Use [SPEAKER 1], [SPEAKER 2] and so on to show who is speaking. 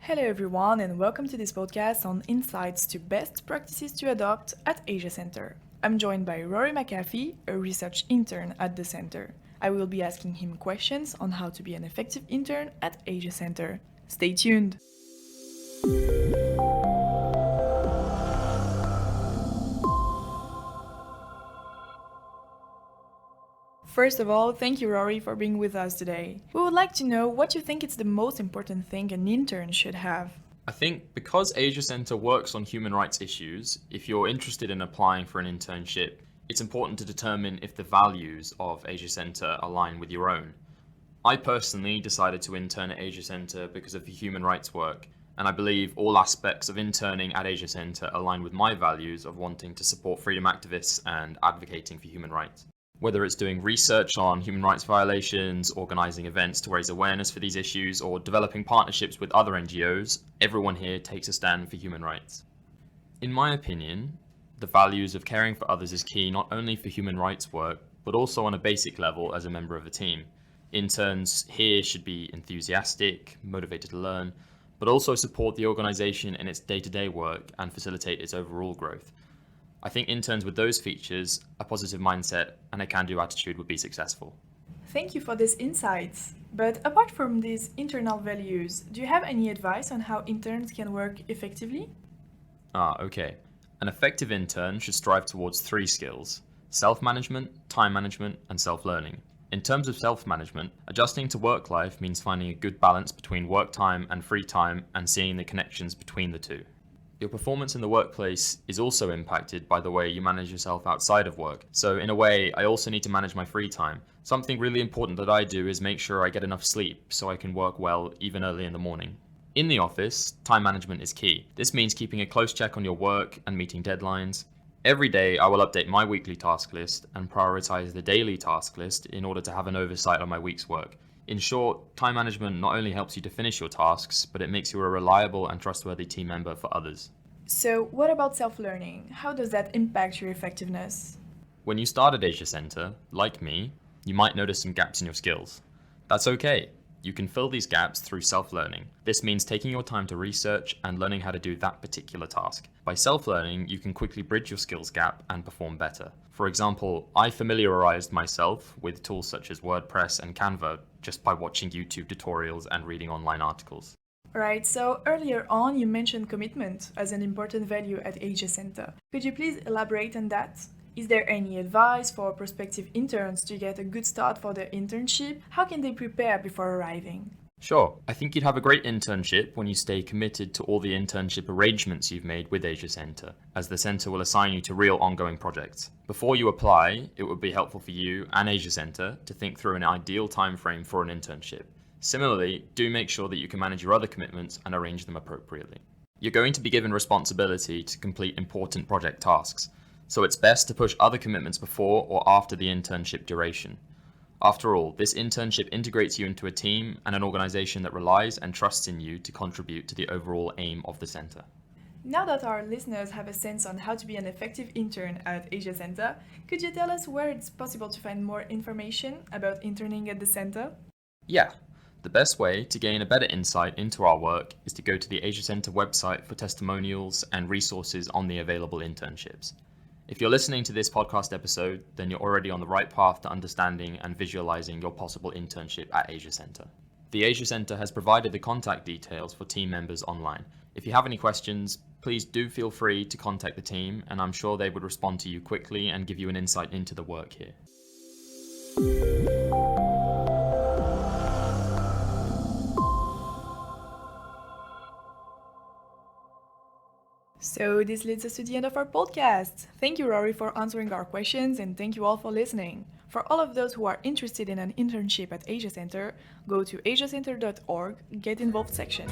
[SPEAKER 1] Hello everyone and welcome to this podcast on insights to best practices to adopt at Asia Center. I'm joined by Rory McAfee, a research intern at the center. I will be asking him questions on how to be an effective intern at Asia Center. Stay tuned! First of all, thank you, Rory, for being with us today. We would like to know what you think is the most important thing an intern should have.
[SPEAKER 2] I think because Asia Center works on human rights issues, if you're interested in applying for an internship, it's important to determine if the values of Asia Center align with your own. I personally decided to intern at Asia Center because of the human rights work, and I believe all aspects of interning at Asia Center align with my values of wanting to support freedom activists and advocating for human rights. Whether it's doing research on human rights violations, organising events to raise awareness for these issues, or developing partnerships with other NGOs, everyone here takes a stand for human rights. In my opinion, the values of caring for others is key not only for human rights work, but also on a basic level as a member of a team. Interns here should be enthusiastic, motivated to learn, but also support the organisation in its day-to-day work and facilitate its overall growth. I think interns with those features, a positive mindset, and a can-do attitude would be successful.
[SPEAKER 1] Thank you for these insights. But apart from these internal values, do you have any advice on how interns can work effectively?
[SPEAKER 2] Okay. An effective intern should strive towards 3 skills: self-management, time management, and self-learning. In terms of self-management, adjusting to work life means finding a good balance between work time and free time and seeing the connections between the two. Your performance in the workplace is also impacted by the way you manage yourself outside of work. So in a way, I also need to manage my free time. Something really important that I do is make sure I get enough sleep so I can work well even early in the morning. In the office, time management is key. This means keeping a close check on your work and meeting deadlines. Every day, I will update my weekly task list and prioritize the daily task list in order to have an oversight on my week's work. In short, time management not only helps you to finish your tasks, but it makes you a reliable and trustworthy team member for others.
[SPEAKER 1] So, what about self-learning? How does that impact your effectiveness?
[SPEAKER 2] When you start at Asia Center, like me, you might notice some gaps in your skills. That's okay. You can fill these gaps through self-learning. This means taking your time to research and learning how to do that particular task. By self-learning, you can quickly bridge your skills gap and perform better. For example, I familiarized myself with tools such as WordPress and Canva just by watching YouTube tutorials and reading online articles.
[SPEAKER 1] Right, so earlier on you mentioned commitment as an important value at Asia Center. Could you please elaborate on that? Is there any advice for prospective interns to get a good start for their internship? How can they prepare before arriving?
[SPEAKER 2] Sure. I think you'd have a great internship when you stay committed to all the internship arrangements you've made with Asia Center, as the center will assign you to real ongoing projects. Before you apply, it would be helpful for you and Asia Center to think through an ideal time frame for an internship. Similarly, do make sure that you can manage your other commitments and arrange them appropriately. You're going to be given responsibility to complete important project tasks, so it's best to push other commitments before or after the internship duration. After all, this internship integrates you into a team and an organization that relies and trusts in you to contribute to the overall aim of the center.
[SPEAKER 1] Now that our listeners have a sense on how to be an effective intern at Asia Center, could you tell us where it's possible to find more information about interning at the center?
[SPEAKER 2] Yeah, the best way to gain a better insight into our work is to go to the Asia Center website for testimonials and resources on the available internships. If you're listening to this podcast episode, then you're already on the right path to understanding and visualizing your possible internship at Asia Center. The Asia Center has provided the contact details for team members online. If you have any questions, please do feel free to contact the team, and I'm sure they would respond to you quickly and give you an insight into the work here.
[SPEAKER 1] So this leads us to the end of our podcast. Thank you, Rory, for answering our questions, and thank you all for listening. For all of those who are interested in an internship at Asia Center, go to asiacenter.org, Get Involved section.